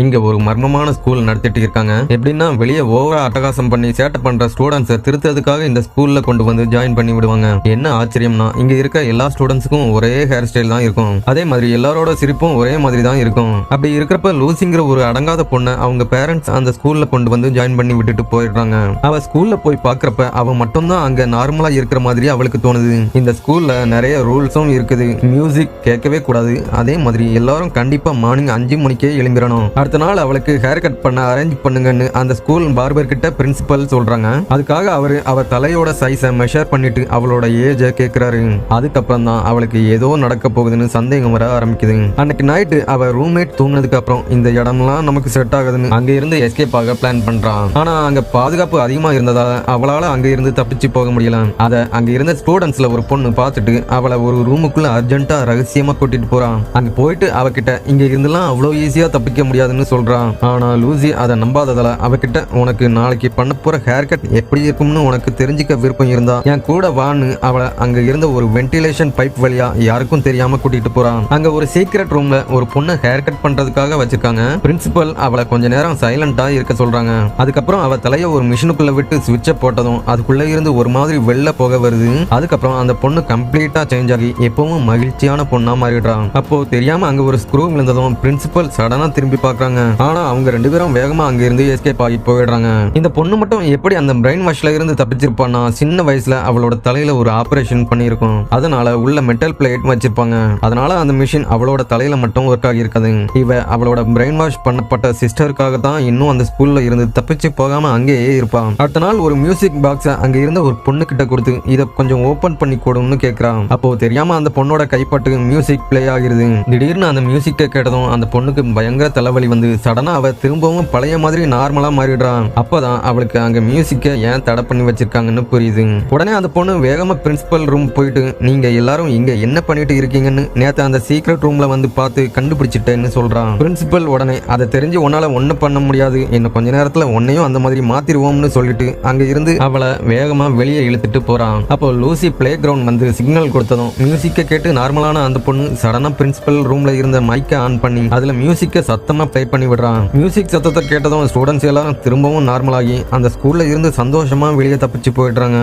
இங்க ஒரு மர்மமான ஸ்கூல் நடத்திட்டு இருக்காங்க. எப்படின்னா வெளியே ஓவரா அட்டகாசம் பண்ணி சேட்டை பண்ற ஸ்டூடெண்ட்ஸை திருத்ததுக்காக இந்த ஸ்கூல்ல கொண்டு வந்து ஜாயின் பண்ணி விடுவாங்க. என்ன ஆச்சரியம்னா இங்க இருக்க எல்லா ஸ்டூடெண்ட்ஸுக்கும் ஒரே ஹேர் ஸ்டைல் தான் இருக்கும். அதே மாதிரி எல்லாரோட சிரிப்பும் ஒரே மாதிரி தான் இருக்கும். அப்படி இருக்கிறப்ப லூசிங்கிற ஒரு அடங்காத பொண்ணை அவங்க பேரண்ட்ஸ் அந்த ஸ்கூல்ல கொண்டு வந்து ஜாயின் பண்ணி விட்டுட்டு போயிடுறாங்க. அவ ஸ்கூல்ல போய் பாக்குறப்ப அவ மட்டும் தான் அங்க நார்மலா இருக்கிற மாதிரி அவளுக்கு தோணுது. இந்த ஸ்கூல்ல நிறைய ரூல்ஸும் இருக்குது. மியூசிக் கேட்கவே கூடாது. அதே மாதிரி எல்லாரும் கண்டிப்பா மார்னிங் 5 மணிக்கே எழும்பிடணும். அடுத்த நாள் அவளுக்கு ஹேர் கட் பண்ண அரேஞ்ச் பண்ணுங்கன்னு அந்த ஸ்கூல் பார்பர் கிட்ட பிரின்சிபல் சொல்றாங்க. அதுக்காக அவ தலையோட சைஸை மெஷர் பண்ணிட்டு அவளோட ஏஜை கேட்கிறாரு. அதுக்கப்புறம் தான் அவளுக்கு ஏதோ நடக்க போகுதுன்னு சந்தேகம் வர ஆரம்பிக்குது. அன்னைக்கு நைட்டு அவ ரூம்மேட் தூங்கினதுக்கு அப்புறம் இந்த இடம்லாம் நமக்கு செட் ஆகுதுன்னு அங்க இருந்து எஸ்கேப் ஆக பிளான் பண்றான். ஆனா அங்க பாதுகாப்பு அதிகமா இருந்ததால அவளால அங்க இருந்து தப்பிச்சு போக முடியல. அத அங்க இருந்த ஸ்டூடெண்ட்ஸ்ல ஒரு பொண்ணு பார்த்துட்டு அவளை ஒரு ரூமுக்குள்ள அர்ஜென்ட்டா ரகசியமா கூட்டிட்டு போறான். அங்க போயிட்டு அவகிட்ட இங்க இருந்தெல்லாம் அவ்வளவு ஈஸியா தப்பிக்க முடியாதுன்னு சொல்றான். ஆனா லூசி அதை நம்பாததால அவகிட்ட உனக்கு நாளைக்கு பண்ண போற ஹேர் கட் எப்படி இருக்கும்னு உனக்கு தெரிஞ்சுக்க விருப்பம் இருந்தா என் கூட வான்னு அவளை அங்க இருந்த ஒரு வென்டிலேஷன் பைப் வழியா யாருக்கும் தெரியாம கூட்டிட்டு போறான். அங்க ஒரு சீக்ரெட் ரூம்ல ஒரு பொண்ணை ஹேர் கட் பண்றதுக்காக வச்சிருக்காங்க. பிரின்சிபல் அவளை கொஞ்ச நேரம் சைலண்டா இருக்க சொல்றாங்க. அதுக்கப்புறம் அவ தலைய ஒரு மிஷினுக்குள்ள விட்டு சுவிட்ச போட்டதும் அதுக்குள்ள இருந்து ஒரு மாதிரி வெளில போக வருது. அதுக்கப்புறம் அந்த பொண்ணு கம்ப்ளீட்டா சேஞ்ச் ஆகி எப்பவும் மகிழ்ச்சியான பொண்ணா மாறிடுறான். அப்போ தெரியாம அங்க ஒரு ஸ்க்ரூ விழுந்ததும் பிரின்சிபல் சடனா திரும்பி பாக்குறாங்க. ஆனா அவங்க 2 பேரும் வேகமா அங்க இருந்து எஸ்கேப் ஆகி போயிடுறாங்க. இந்த பொண்ணு மட்டும் எப்படி அந்த பிரெயின் வாஷ்ல இருந்து தப்பிச்சிருப்பான்னா சின்ன வயசுல அவளோட தலையில ஒரு ஆபரேஷன் பண்ணிருக்கும். அதனால உள்ள மெட்டல் பிளேட் வச்சிருப்பாங்க. அதனால அந்த மிஷின் அவளோட தலையில மட்டும் ஒர்க் ஆகி இருக்காது. இவ அவளோட பிரெயின் வாஷ் பண்ணப்பட்ட சிஸ்டருக்காக தான் இன்னும் அந்த ஸ்கூல்ல இருந்து தப்பிச்சு போகாம அங்கேயே இருப்பான். அடுத்த நாள் ஒரு மியூசிக் பாக்ஸ அங்க இருந்த ஒரு பொண்ணு கிட்ட கொடுத்து இத கொஞ்சம் ஓபன் பண்ணி கொடுன்னு கேக்குறான். அப்போ தெரியாம அந்த பொண்ணோட கைப்பட்டு மியூசிக் பிளே ஆகிருது. திடீர்னு அந்த மியூசிக்கை கேட்டதும் அந்த பொண்ணுக்கு பயங்கர தலைவலி வந்து சடனா அவ திரும்பவும் பழைய மாதிரி நார்மலா மாறிடுறான். அப்பதான் அவளுக்கு அங்க மியூசிக்கை ஏன் தடை பண்ணி வச்சிருக்காங்கன்னு புரியுது. உடனே அந்த பொண்ணு வேகமா பிரின்சிபல் ரூம் போயிட்டு நீங்க எல்லாரும் இங்க என்ன பண்ணிட்டு இருக்கீங்கன்னு நேத்து அந்த சீக்ரெட் ரூம்ல வந்து பார்த்து கண்டுபிடிச்சிட்டேன்னு சொல்றான். பிரின்சிபல் உடனே அதை தெரிஞ்சு உன்னால ஒண்ணு பண்ண முடியாது, இன்னும் கொஞ்ச நேரத்துல உன்னையும் அந்த மாதிரி மாத்திருவோம்னு சொல்லிட்டு அங்க இருந்து அவளை வேகமா வெளியே இழுத்துட்டு போறான். அப்போ லூசி பிளே கிரவுண்ட் வந்து சிக்னல் கொடுத்ததும் மியூசிக்கை கேட்டு நார்மலான அந்த பொண்ணு சடனா பிரின்சிபல் ரூம்ல இருந்த மைக்கை ஆன் பண்ணி அதுல மியூசிக்கை சத்தமா பிளே பண்ணி விடுறான். மியூசிக் சத்தத்தை கேட்டதும் ஸ்டூடெண்ட்ஸ் எல்லாரும் திரும்பவும் நார்மலாகி அந்த ஸ்கூல்ல இருந்து சந்தோஷமா வெளியே தப்பிச்சு போயிடுறாங்க.